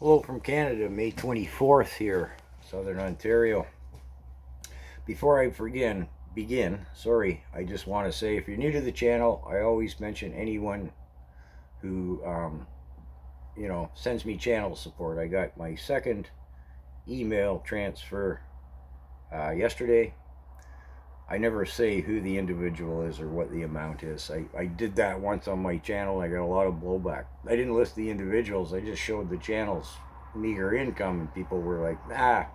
Hello from Canada, May 24th here, Southern Ontario. Before I begin, I just want to say if you're new to the channel, I always mention anyone who, sends me channel support. I got my second email transfer yesterday. I never say who the individual is or what the amount is. I did that once on my channel and I got a lot of blowback. I didn't list the individuals, I just showed the channel's meager income and people were like, ah.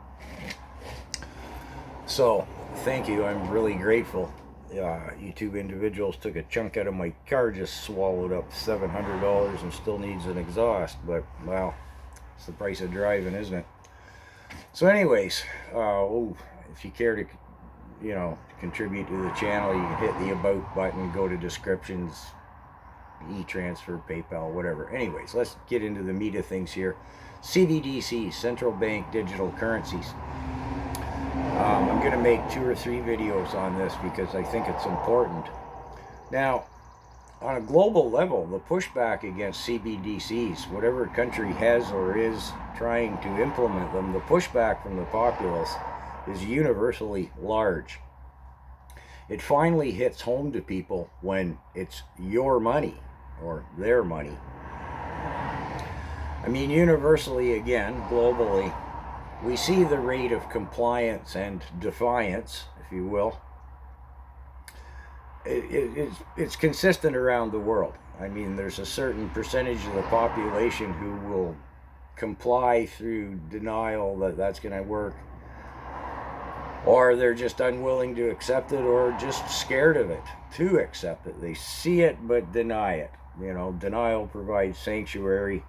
So, thank you, I'm really grateful. You two individuals took a chunk out of my car, just swallowed up $700 and still needs an exhaust, but wow, it's the price of driving, isn't it? So anyways, if you care to contribute to the channel, you can hit the about button, go to descriptions, e-transfer, PayPal, whatever. Anyways, let's get into the meat of things here. CBDC, central bank digital currencies. I'm going to make 2 or 3 videos on this because I think it's important. Now, on a global level, the pushback against CBDCs, whatever country has or is trying to implement them, the pushback from the populace is universally large. It finally hits home to people when it's your money or their money. I mean, universally, again, globally, we see the rate of compliance and defiance, if you will. It's consistent around the world. I mean, there's a certain percentage of the population who will comply through denial that that's going to work, or they're just unwilling to accept it, or just scared of it to accept it. They see it but deny it. Denial provides sanctuary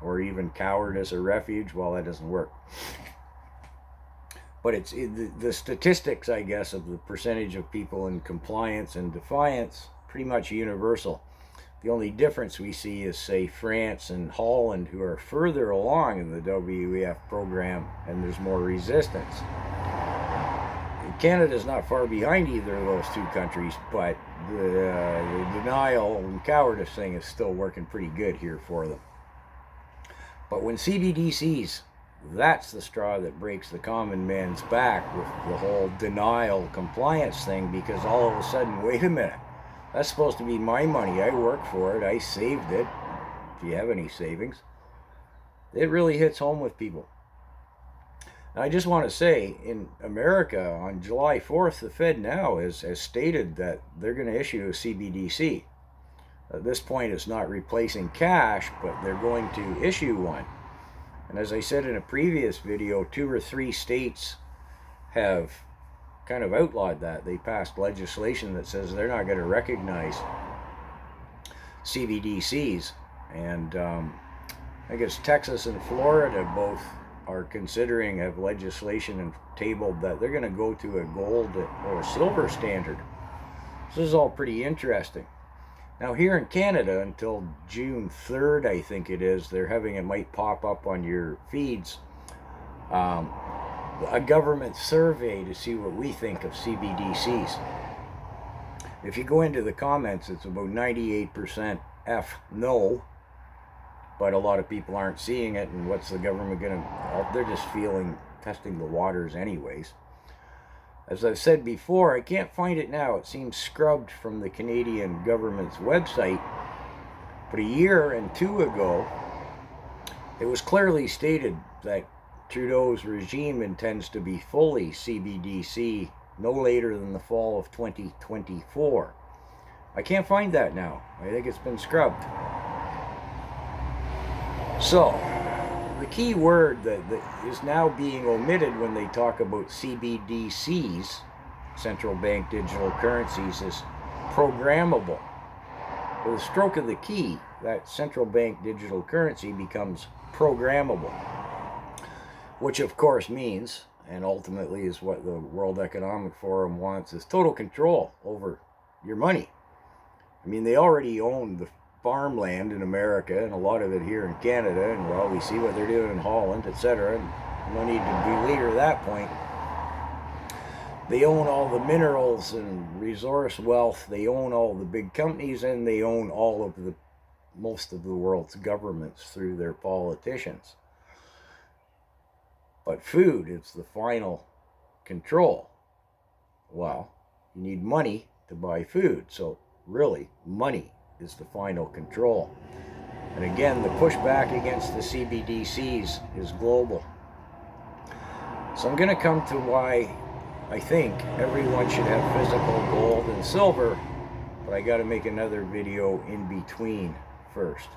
or even cowardice or refuge. Well, that doesn't work. But it's the statistics, I guess, of the percentage of people in compliance and defiance, pretty much universal. The only difference we see is, say, France and Holland, who are further along in the WEF program, and there's more resistance. Canada's not far behind either of those 2 countries, but the denial and cowardice thing is still working pretty good here for them. But when CBDCs, that's the straw that breaks the common man's back with the whole denial compliance thing, because all of a sudden, wait a minute, that's supposed to be my money. I worked for it. I saved it. If you have any savings, it really hits home with people. And I just want to say, in America, on July 4th, the Fed now has stated that they're going to issue a CBDC. At this point, it's not replacing cash, but they're going to issue one. And as I said in a previous video, 2 or 3 states have kind of outlawed that. They passed legislation that says they're not going to recognize CBDCs. And I guess Texas and Florida both are considering, have legislation and tabled that they're going to go to a gold or silver standard. This is all pretty interesting. Now here in Canada, until June 3rd, I think it is, they're having, it might pop up on your feeds, a government survey to see what we think of CBDCs. If you go into the comments, it's about 98% F no, but a lot of people aren't seeing it, and what's the government going to, they're just testing the waters anyways. As I've said before, I can't find it now. It seems scrubbed from the Canadian government's website. But a year and 2 ago, it was clearly stated that Trudeau's regime intends to be fully CBDC no later than the fall of 2024. I can't find that now. I think it's been scrubbed. So, the key word that is now being omitted when they talk about CBDCs, central bank digital currencies, is programmable. With a stroke of the key, that central bank digital currency becomes programmable, which of course means, and ultimately is what the World Economic Forum wants, is total control over your money. I mean, they already own the farmland in America, and a lot of it here in Canada, and well, we see what they're doing in Holland, etc. No need to belabor that point. They own all the minerals and resource wealth. They own all the big companies, and they own most of the world's governments through their politicians. But food is the final control. Well, you need money to buy food. So really, money is the final control. And again, the pushback against the CBDCs is global. So I'm going to come to why I think everyone should have physical gold and silver, but I got to make another video in between first.